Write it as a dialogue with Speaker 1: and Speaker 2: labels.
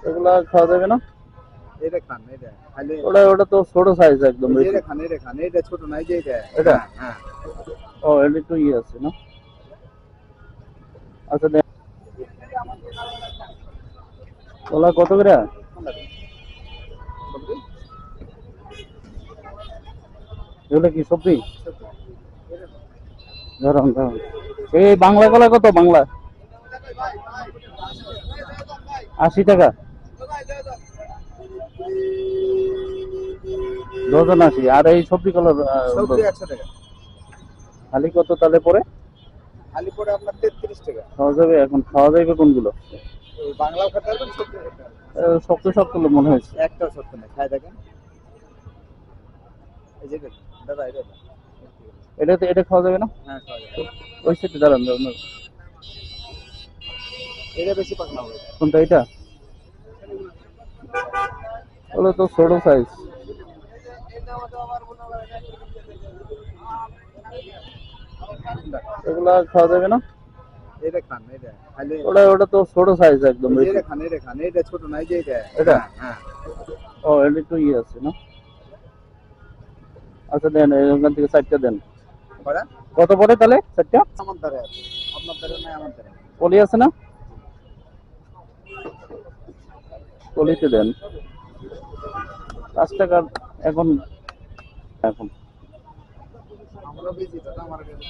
Speaker 1: এগুলা খাওয়া যাবে না?
Speaker 2: এটা খান, এটা খালি
Speaker 1: ওটা ওটা তো ছোট সাইজ একদম বেশি।
Speaker 2: এটা খান, এটা খান, এটা ছোট নাই যে এটা।
Speaker 1: এটা?
Speaker 2: হ্যাঁ।
Speaker 1: ও এটা একটু ইয়ে আছে না? আচ্ছা দেন। ওলা কত করে? এগুলো কি সবজি? ধরুন ধরুন এই বাংলা কলা কত? বাংলা 80 টাকা ডজন 80। আর এই সবজি কলা
Speaker 2: সবজি 100 টাকা।
Speaker 1: খালি কত তাহলে পরে?
Speaker 2: খালি পরে আপনার 33 টাকা।
Speaker 1: খাওয়া যাবে? এখন খাওয়া যাবে কোনগুলো?
Speaker 2: এই বাংলাও খেতে পারবেন, সবজি খেতে পারবেন।
Speaker 1: শক্ত শক্ত মনে হয়েছে।
Speaker 2: একটাও সত্য নেই, খাই দেখেন। এই যে দাদা, এটা না।
Speaker 1: এটাতে এটা খাওয়া যাবে না?
Speaker 2: হ্যাঁ, খাওয়া যাবে।
Speaker 1: ওই সাথে দাঁড়ান দাঁড়ান।
Speaker 2: এটা বেশি পাকনা হবে।
Speaker 1: কোনটা এটা? ওগুলো তো ছোট সাইজ। এগুলা খাওয়া যাবে না?
Speaker 2: এটা খান, এটা খালি
Speaker 1: ওটা ওটা তো ছোট সাইজ একদম বেশি।
Speaker 2: এটা খান, এটা খান, এটা ছোট নাই যে এটা।
Speaker 1: এটা?
Speaker 2: হ্যাঁ।
Speaker 1: ও এটা একটু ইয়ে আছে না? আচ্ছা দেন, ওখান থেকে 4টা দেন।
Speaker 2: করা
Speaker 1: কত পড়ে তাহলে 4টা?
Speaker 2: আমার দ্বারা আছে, আপনার দ্বারা নাই, আমার দ্বারা।
Speaker 1: পলি আছে না? পলিতে দেন 5 টাকা। এখন এখন
Speaker 2: আমরা বেশি দাদা, আমার কাছে